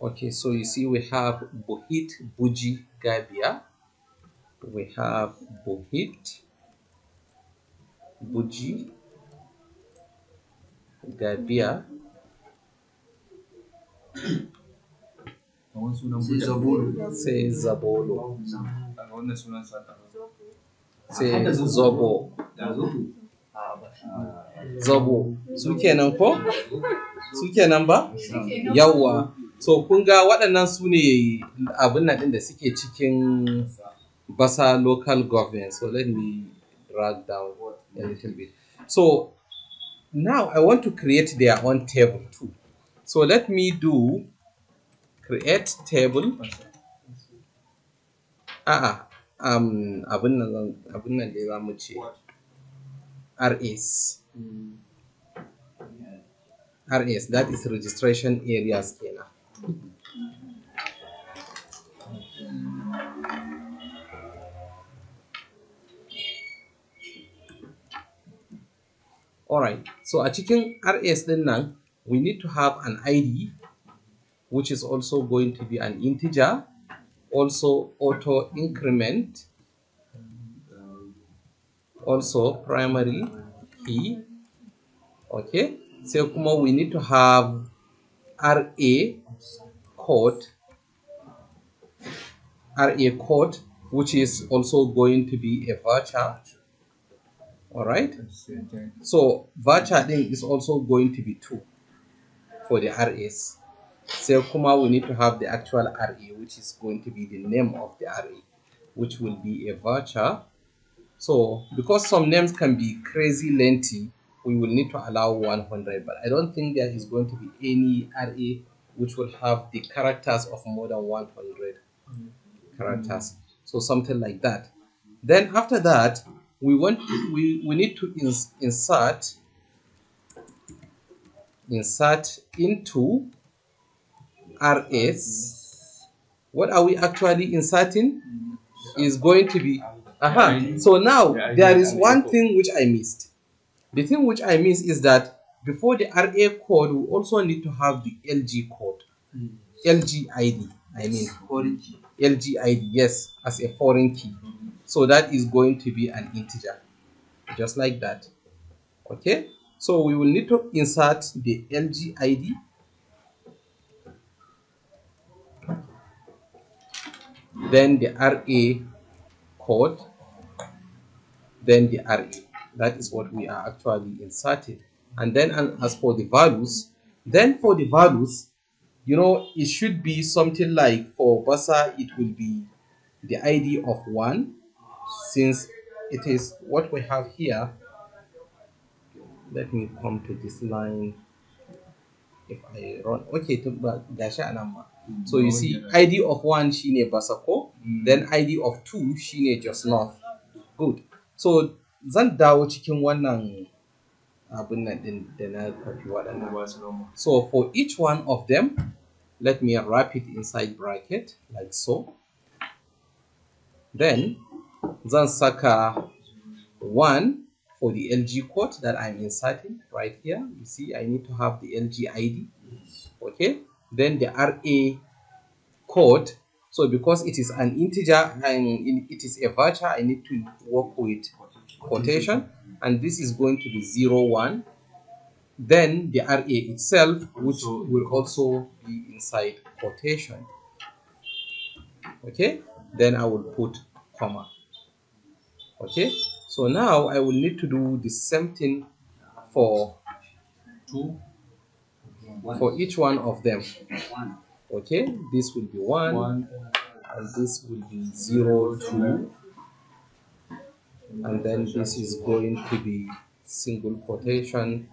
Okay, so you see we have Buhit, Buji, Gabia. We have Buhit, Buji, Gabia. Sai Zabolo. Sai Zobo. Zobo. Su kenan ko? Su kenan ba? Yawwa. So kun ga waɗannan su ne abin nan ɗin da suke cikin Basa local government. So let me drag down a little bit. So now I want to create their own table too. So let me do create table. Abin nan dai za mu ce RS. RS, that is registration areas kenan. Alright, so a cikin RS din nan, we need to have an ID, which is also going to be an integer, also auto increment, also primary key. Okay, so kuma we need to have RA code, which is also going to be a voucher. All right, so voucher thing is also going to be 2 for the RS. So kuma we need to have the actual RA, which is going to be the name of the RA, which will be a voucher. So because some names can be crazy lengthy, we will need to allow 100, but I don't think there is going to be any RA which will have the characters of more than 100 characters. So something like that. Then after that, we need to insert into RS. What are we actually inserting? Is going to be so now there is one thing which I missed. The thing which I missed is that before the RA code, we also need to have the LG code, LG ID. I mean foreign key. LG ID, yes, as a foreign key. So that is going to be an integer, just like that. Okay, so we will need to insert the LG ID, then the RA code, then the RA. That is what we are actually inserted. And then as for the values, you know, it should be something like for Basa, it will be the ID of 1, since it is what we have here. Let me come to this line. If I run, okay, so you see, ID of 1 shine Basako, then ID of 2 shine just north. Good. So zan dawo cikin wannan abin nan din da na copy waɗannan. So for each one of them, let me wrap it inside bracket like so. Then zan saka 1 for the LG code that I'm inserting right here. You see, I need to have the LG ID. Okay. Then the RA code. So because it is an integer and it is a voucher, I need to work with quotation, and this is going to be 0, 1. Then the RA itself, which will also be inside quotation. Okay, then I will put comma. Okay, so now I will need to do the same thing for each one of them. Okay, this will be 1, and this will be 0, 2, and then this is going to be single quotation.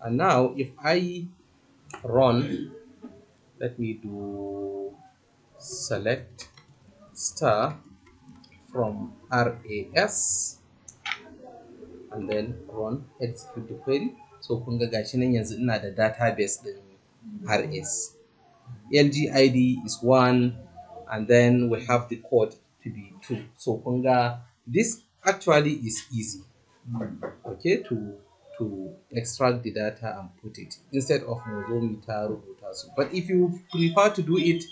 And now if I run, let me do select star from RAS and then run, execute the query. So kun ga gashi nan yanzu ina da database din RS. LG ID is 1, and then we have the code to be 2. So kun ga this actually is easy, okay, to extract the data and put it instead of mu zo mu ta rubuta But if you prefer to do it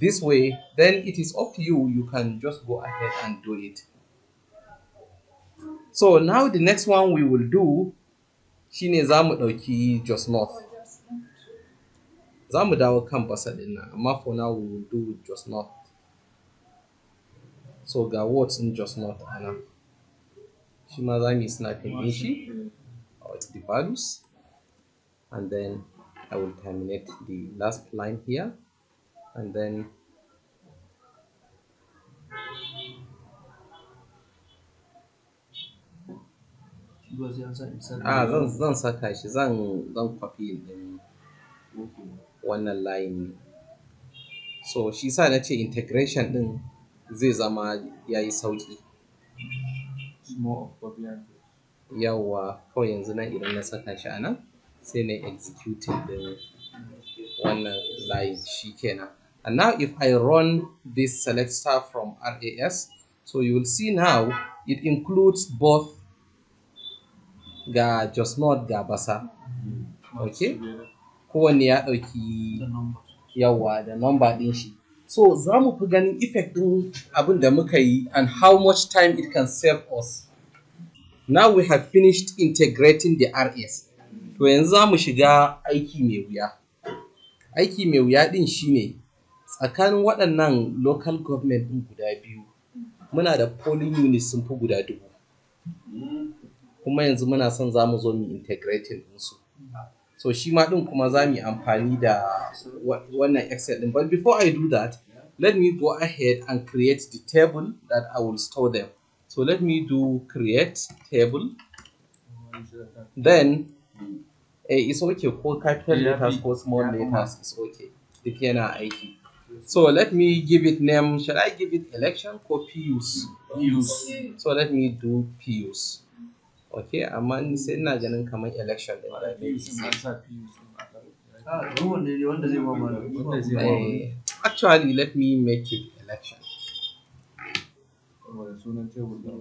this way, then it is up to you. You can just go ahead and do it. So now the next one we will do shine za mu ɗauki Jos North. Za mu dawo kan basa ɗin nan, amma for now we will do Jos North. So ga words in Jos North a nan. Shi ma za mu yi snapping ɗin shi, the values, and then I will terminate the last line here, and then zan saka shi, zan copy din wannan line ne. So shi sa na ce integration din zai zama yayi sauki. Yawwa, kawai yanzu nan idan na saka shi a nan sai na executing din wannan line shi kenan. And now if I run this select star from RAS, so you will see now it includes both ga Jos North ga Basa. Okay, kowanne ya ɗauki yawa da number ɗin shi. So za mu fi ganin effect ɗin abin da muka yi and how much time it can save us. Now we have finished integrating the RS. To yanzu za mu shiga aiki mai wuya. Aiki mai wuya ɗin shine tsakanin waɗannan local government ɗin guda biyu muna da polling units sun fi guda 1000. Kuma yanzu muna son za mu zo mu integrating ɗinsu. So shi ma ɗin kuma za mu yi amfani da wannan Excel ɗin. But before I do that, let me go ahead and create the table that I will store them. So let me do create table. Then it's okay, ko capital letters ko small letters is okay. Duk yana aiki. So let me give it name. Shall I give it election or PUs? PUs. So let me do PUs. Okay, amma ni sai ina ganin kamar election din da ne. Actually, let me make it election.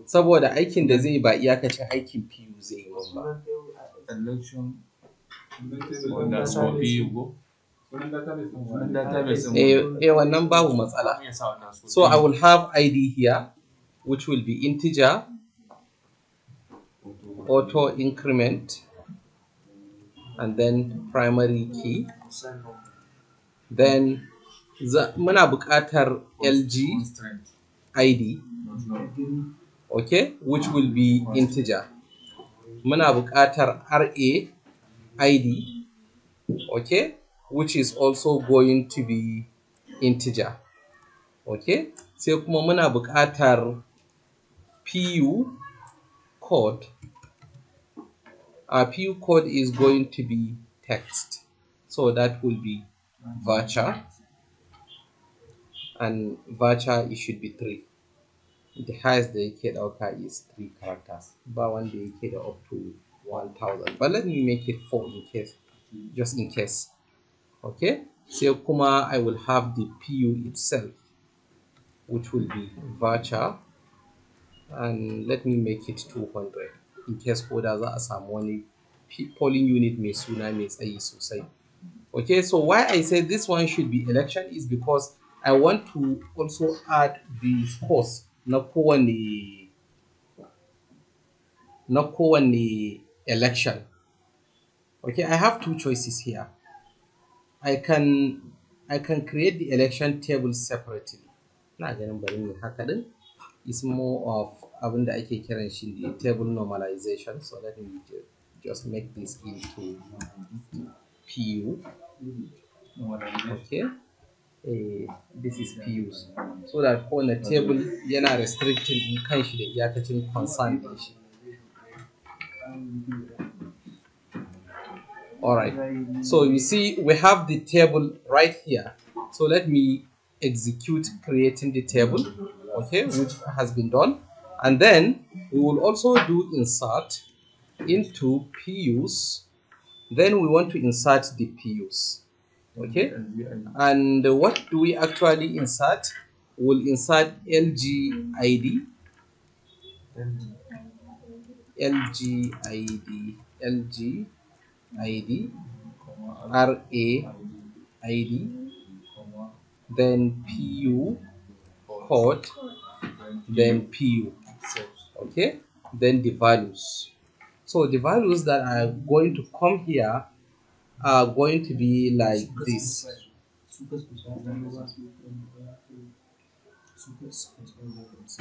Saboda aikin da zai ba iyakacin aikin PU zai yi ba. Election. Wannan babu matsala. So I will have ID here, which will be integer, auto increment, and then primary key. Then muna buƙatar LG ID, okay, which will be integer. Muna buƙatar RA ID, okay, which is also going to be integer. Okay, sai kuma muna buƙatar PU code. Our PU code is going to be text, so that will be voucher, and voucher it should be 3. The highest da yake ɗauka is 3 characters, ba wanda yake da up to 1000, but let me make it 4 in case, just in case. Okay, sai kuma I will have the PU itself, which will be voucher, and let me make it 200 in case ko da za a samu wani polling unit mai suna mai tsayi sosai. Okay, so why I say this one should be election is because I want to also add the scores na kowane election. Okay, I have two choices here. I can create the election table separately. Na ganin bari mu haka din. It's more of abin da ake kiran shi the table normalization. So let me just make this into PU. Okay, this is PUs, so that kowane table yana restricted in kanshi da iyakacin concern din shi. Alright, so you see we have the table right here. So let me execute creating the table, okay, which has been done. And then we will also do insert into PUs. Then we want to insert the PUs, okay. And what do we actually insert? We'll insert LG ID, RA, ID, then PU code, then PU. Okay, then the values. So the values that are going to come here are going to be like this.